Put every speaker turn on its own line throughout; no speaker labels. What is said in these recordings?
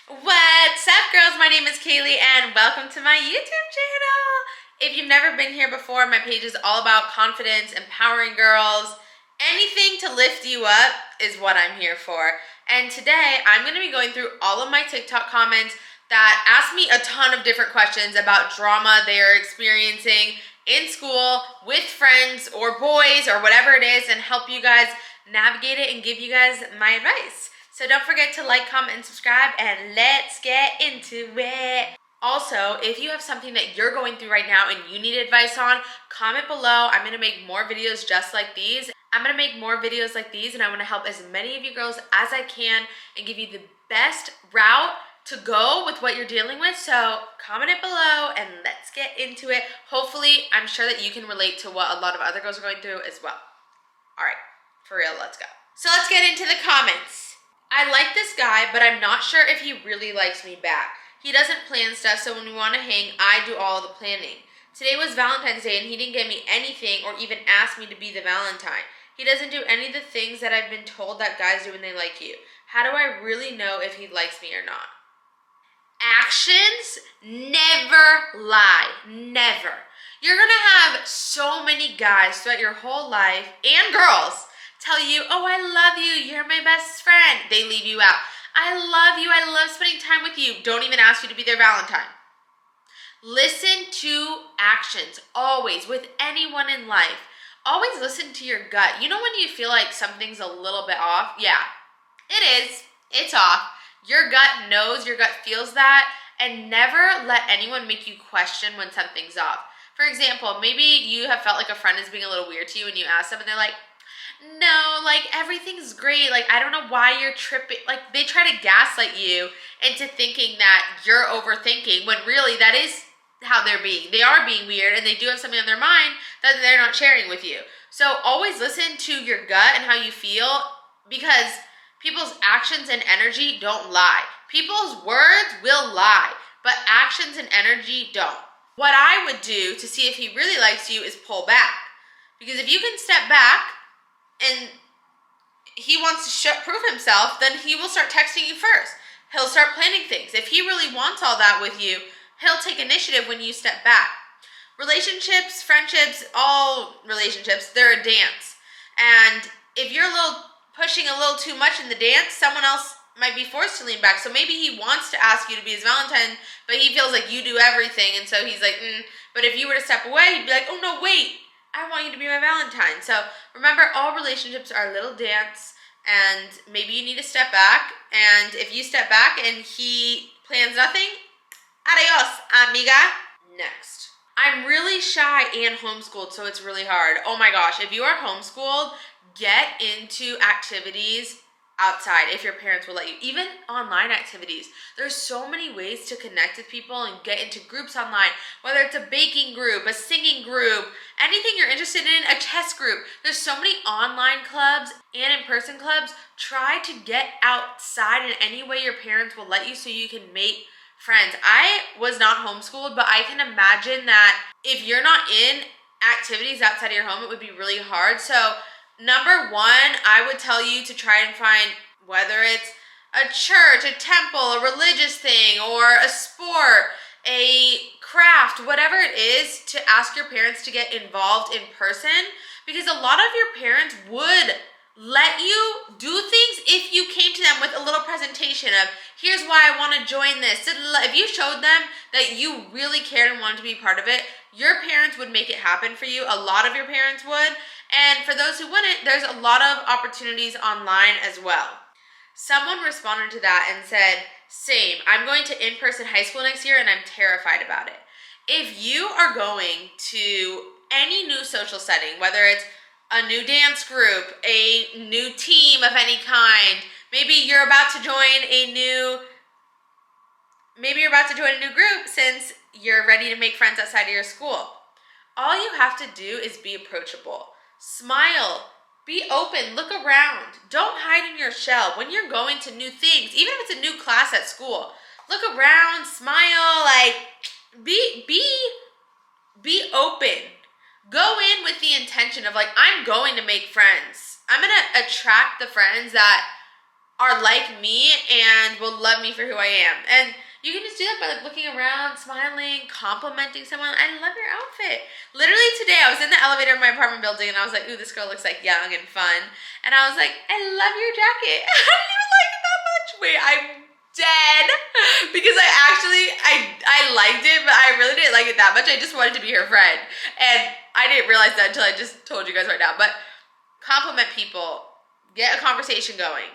What's up, girls? My name is Kaylee, and welcome to my YouTube channel. If you've never been here before, my page is all about confidence, empowering girls. Anything to lift you up is what I'm here for. And today, I'm going to be going through all of my TikTok comments that ask me a ton of different questions about drama they are experiencing in school, with friends, or boys, or whatever it is, and help you guys navigate it and give you guys my advice. So don't forget to like, comment, and subscribe, and let's get into it. Also, if you have something that you're going through right now and you need advice on, comment below. I'm going to make more videos just like these. I'm going to make more videos like these, and I want to help as many of you girls as I can and give you the best route to go with what you're dealing with. So comment it below and let's get into it. Hopefully, I'm sure that you can relate to what a lot of other girls are going through as well. All right, for real, let's go. So let's get into the comments. I like this guy, but I'm not sure if he really likes me back. He doesn't plan stuff, so when we want to hang, I do all the planning. Today was Valentine's Day, and he didn't get me anything or even ask me to be the Valentine. He doesn't do any of the things that I've been told that guys do when they like you. How do I really know if he likes me or not? Actions never lie. Never. You're going to have so many guys throughout your whole life, and girls, tell you, oh, I love you, you're my best friend. They leave you out. I love you, I love spending time with you. Don't even ask you to be their Valentine. Listen to actions, always, with anyone in life. Always listen to your gut. You know when you feel like something's a little bit off? Yeah, it is. It's off. Your gut knows, your gut feels that, and never let anyone make you question when something's off. For example, maybe you have felt like a friend is being a little weird to you and you ask them and they're like, no, like everything's great. Like, I don't know why you're tripping. Like, they try to gaslight you into thinking that you're overthinking when really that is how they're being. They are being weird and they do have something on their mind that they're not sharing with you. So always listen to your gut and how you feel, because people's actions and energy don't lie. People's words will lie, but actions and energy don't. What I would do to see if he really likes you is pull back. Because if you can step back and he wants to prove himself, then he will start texting you first. He'll start planning things. If he really wants all that with you, he'll take initiative when you step back. Relationships, friendships, all relationships, they're a dance. And if you're pushing a little too much in the dance, someone else might be forced to lean back. So maybe he wants to ask you to be his Valentine, but he feels like you do everything. And so he's like, But if you were to step away, he'd be like, oh no, wait, I want you to be my Valentine. So remember, all relationships are a little dance, and maybe you need to step back. And if you step back and he plans nothing, adios, amiga. Next. I'm really shy and homeschooled, so it's really hard. Oh my gosh, if you are homeschooled, get into activities outside if your parents will let you. Even online activities. There's so many ways to connect with people and get into groups online, whether it's a baking group, a singing group, anything you're interested in, a chess group. There's so many online clubs and in-person clubs. Try to get outside in any way your parents will let you so you can make friends. I was not homeschooled, but I can imagine that if you're not in activities outside of your home, it would be really hard. So number one, I would tell you to try and find, whether it's a church, a temple, a religious thing, or a sport, a craft, whatever it is, to ask your parents to get involved in person, because a lot of your parents would let you do things if you came to them with a little presentation of, here's why I want to join this. If you showed them that you really cared and wanted to be part of it, your parents would make it happen for you. A lot of your parents would. And for those who wouldn't, there's a lot of opportunities online as well. Someone responded to that and said, same, I'm going to in-person high school next year and I'm terrified about it. If you are going to any new social setting, whether it's a new dance group, a new team of any kind, maybe you're about to join a new group since you're ready to make friends outside of your school. All you have to do is be approachable. Smile. Be open. Look around. Don't hide in your shell. When you're going to new things, even if it's a new class at school, look around, smile, like be open. Go in with the intention of like, I'm going to make friends. I'm going to attract the friends that are like me and will love me for who I am. And you can just do that by like looking around, smiling, complimenting someone. I love your outfit. Literally today, I was in the elevator of my apartment building and I was like, ooh, this girl looks like young and fun. And I was like, I love your jacket. I didn't even like it that much. Wait, I'm dead. Because I liked it, but I really didn't like it that much. I just wanted to be her friend. And I didn't realize that until I just told you guys right now. But compliment people. Get a conversation going.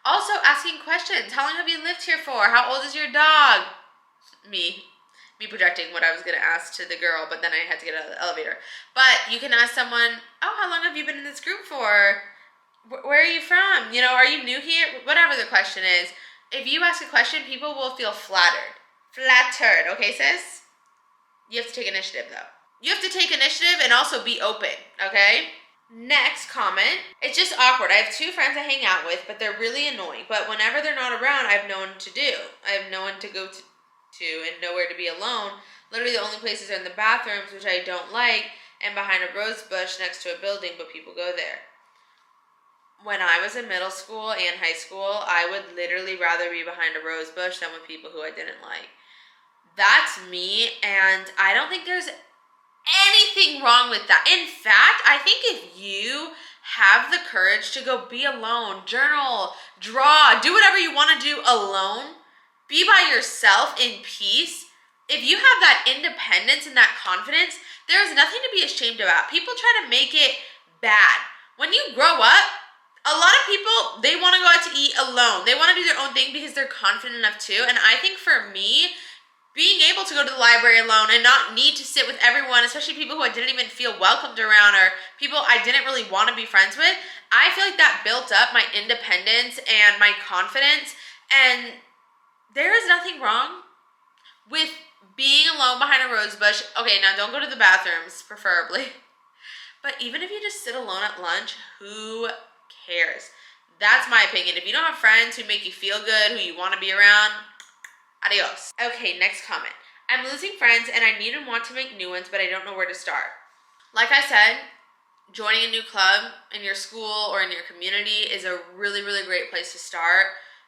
Also, asking questions. How long have you lived here for? How old is your dog? Me projecting what I was going to ask to the girl, but then I had to get out of the elevator. But you can ask someone, oh, how long have you been in this group for? Where are you from? You know, are you new here? Whatever the question is. If you ask a question, people will feel flattered. Flattered, okay, sis? You have to take initiative, though. You have to take initiative and also be open, okay? Next comment. It's just awkward. I have two friends I hang out with, but they're really annoying. But whenever they're not around, I have no one to do. I have no one to go to and nowhere to be alone. Literally the only places are in the bathrooms, which I don't like, and behind a rose bush next to a building, but people go there. When I was in middle school and high school, I would literally rather be behind a rose bush than with people who I didn't like. That's me, and I don't think there's anything wrong with that. In fact, I think if you have the courage to go be alone, journal, draw, do whatever you want to do alone, be by yourself in peace, if you have that independence and that confidence, there's nothing to be ashamed about. People try to make it bad. When you grow up, a lot of people, they want to go out to eat alone. They want to do their own thing because they're confident enough to. And I think for me, being able to go to the library alone and not need to sit with everyone, especially people who I didn't even feel welcomed around or people I didn't really want to be friends with, I feel like that built up my independence and my confidence. And there is nothing wrong with being alone behind a rose bush. Okay, now don't go to the bathrooms, preferably. But even if you just sit alone at lunch, who cares? That's my opinion. If you don't have friends who make you feel good, who you want to be around, adios. Okay, next comment. I'm losing friends and I need and want to make new ones, but I don't know where to start. Like I said, joining a new club in your school or in your community is a really, really great place to start.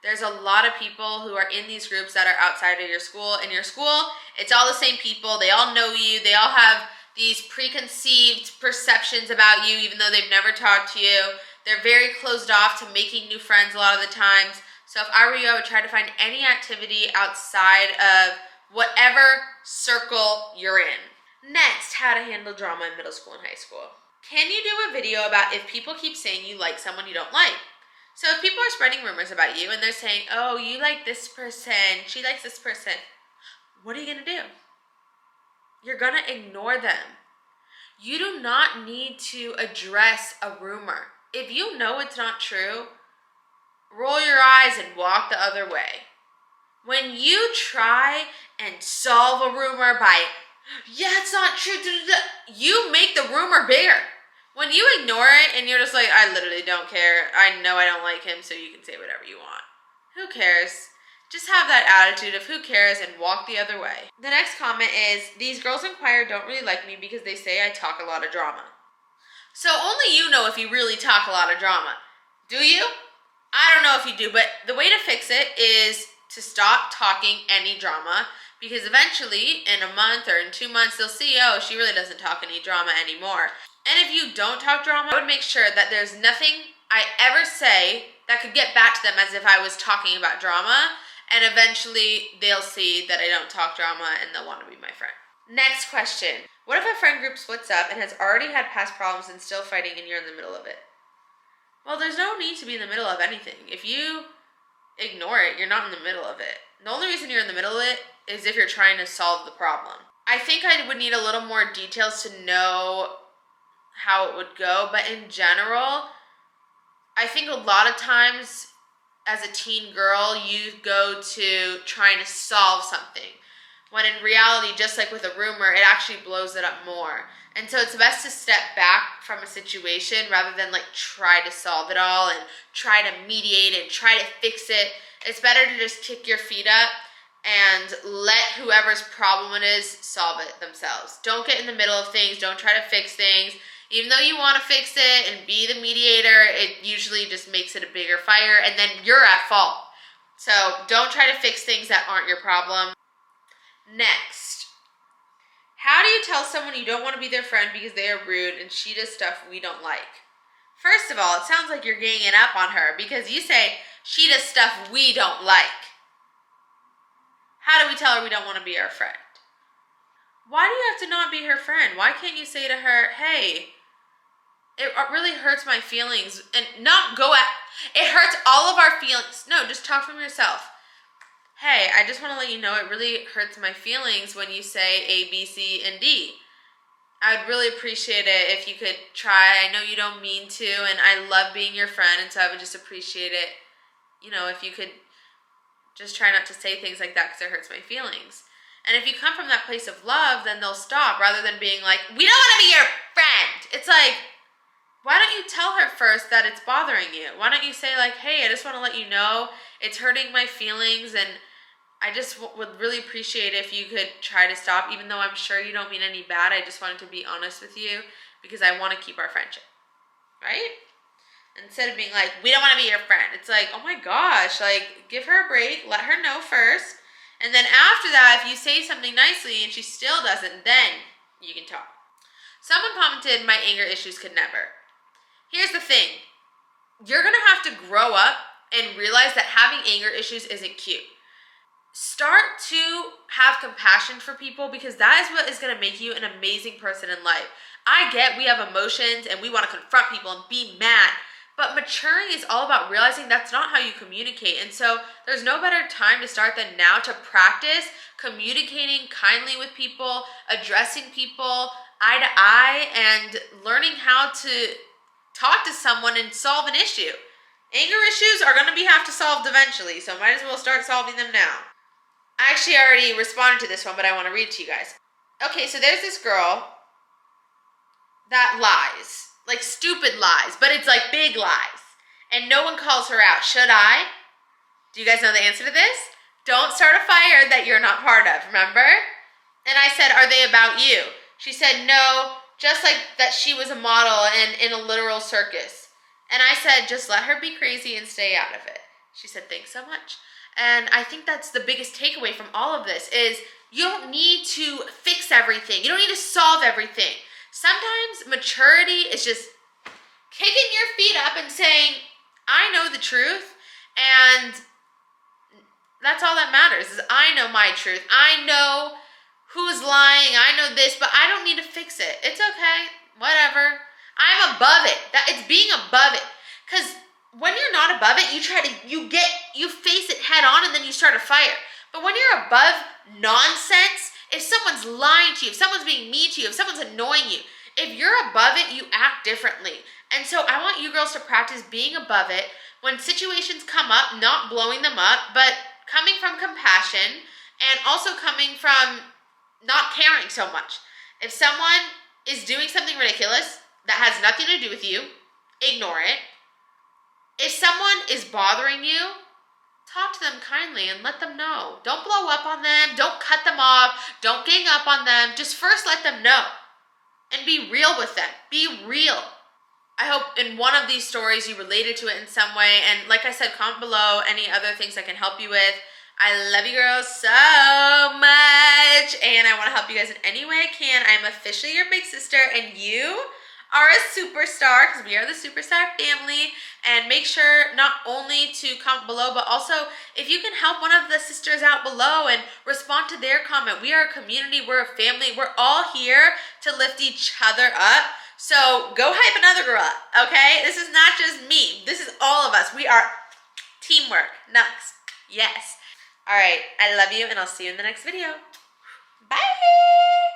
There's a lot of people who are in these groups that are outside of your school. In your school, it's all the same people. They all know you. They all have these preconceived perceptions about you, even though they've never talked to you. They're very closed off to making new friends a lot of the times. So if I were you, I would try to find any activity outside of whatever circle you're in. Next, how to handle drama in middle school and high school. Can you do a video about if people keep saying you like someone you don't like? So if people are spreading rumors about you and they're saying, oh, you like this person, she likes this person, what are you going to do? You're going to ignore them. You do not need to address a rumor. If you know it's not true, roll your eyes and walk the other way. When you try and solve a rumor by, yeah, it's not true, you make the rumor bigger. When you ignore it and you're just like, I literally don't care. I know I don't like him, so you can say whatever you want. Who cares? Just have that attitude of who cares and walk the other way. The next comment is, these girls in choir don't really like me because they say I talk a lot of drama. So only you know if you really talk a lot of drama. Do you? I don't know if you do, but the way to fix it is to stop talking any drama, because eventually in a month or in 2 months they'll see, oh, she really doesn't talk any drama anymore. And if you don't talk drama, I would make sure that there's nothing I ever say that could get back to them as if I was talking about drama, and eventually they'll see that I don't talk drama and they'll want to be my friend. Next question. What if a friend group splits up and has already had past problems and still fighting and you're in the middle of it? Well, there's no need to be in the middle of anything. If you ignore it, you're not in the middle of it. The only reason you're in the middle of it is if you're trying to solve the problem. I think I would need a little more details to know how it would go, but in general, I think a lot of times as a teen girl, you go to trying to solve something, when in reality, just like with a rumor, it actually blows it up more. And so it's best to step back from a situation rather than like try to solve it all and try to mediate and try to fix it. It's better to just kick your feet up and let whoever's problem it is solve it themselves. Don't get in the middle of things. Don't try to fix things. Even though you want to fix it and be the mediator, it usually just makes it a bigger fire, and then you're at fault. So don't try to fix things that aren't your problem. Next, how do you tell someone you don't want to be their friend because they are rude and she does stuff we don't like? First of all, it sounds like you're ganging up on her because you say she does stuff we don't like. How do we tell her we don't want to be her friend? Why do you have to not be her friend? Why can't you say to her, hey, it really hurts my feelings, and not go at, it hurts all of our feelings. No, just talk from yourself. Hey, I just want to let you know it really hurts my feelings when you say A, B, C, and D. I'd really appreciate it if you could try. I know you don't mean to, and I love being your friend, and so I would just appreciate it, if you could just try not to say things like that because it hurts my feelings. And if you come from that place of love, then they'll stop rather than being like, we don't want to be your friend. It's like, why don't you tell her first that it's bothering you? Why don't you say like, hey, I just want to let you know it's hurting my feelings, and I just would really appreciate if you could try to stop, even though I'm sure you don't mean any bad. I just wanted to be honest with you because I want to keep our friendship, right? Instead of being like, we don't want to be your friend. It's like, oh my gosh, like give her a break, let her know first. And then after that, if you say something nicely and she still doesn't, then you can talk. Someone commented, my anger issues could never. Here's the thing. You're going to have to grow up and realize that having anger issues isn't cute. Start to have compassion for people because that is what is going to make you an amazing person in life. I get we have emotions and we want to confront people and be mad, but maturing is all about realizing that's not how you communicate. And so there's no better time to start than now to practice communicating kindly with people, addressing people eye to eye, and learning how to talk to someone and solve an issue. Anger issues are going to be have to solved eventually, so might as well start solving them now. I actually already responded to this one, but I want to read it to you guys. Okay, so there's this girl that lies. Like stupid lies, but it's like big lies. And no one calls her out. Should I? Do you guys know the answer to this? Don't start a fire that you're not part of, remember? And I said, are they about you? She said, no, just like that she was a model and in a literal circus. And I said, just let her be crazy and stay out of it. She said, thanks so much. And I think that's the biggest takeaway from all of this is you don't need to fix everything. You don't need to solve everything. Sometimes maturity is just kicking your feet up and saying, I know the truth, and that's all that matters is I know my truth. I know who's lying. I know this, but I don't need to fix it. It's okay. Whatever. I'm above it. It's being above it. Because when you're not above it, you face it head on and then you start a fire. But when you're above nonsense, if someone's lying to you, if someone's being mean to you, if someone's annoying you, if you're above it, you act differently. And so I want you girls to practice being above it when situations come up, not blowing them up, but coming from compassion and also coming from not caring so much. If someone is doing something ridiculous that has nothing to do with you, ignore it. If someone is bothering you, talk to them kindly and let them know. Don't blow up on them. Don't cut them off. Don't gang up on them. Just first let them know and be real with them. Be real. I hope in one of these stories you related to it in some way. And like I said, comment below any other things I can help you with. I love you girls so much. And I want to help you guys in any way I can. I'm officially your big sister and you are a superstar because we are the superstar family. And make sure not only to comment below, but also if you can help one of the sisters out below and respond to their comment. We are a community, we're a family, we're all here to lift each other up. So go hype another girl up, okay? This is not just me, this is all of us. We are teamwork, Nux, yes. All right, I love you and I'll see you in the next video. Bye.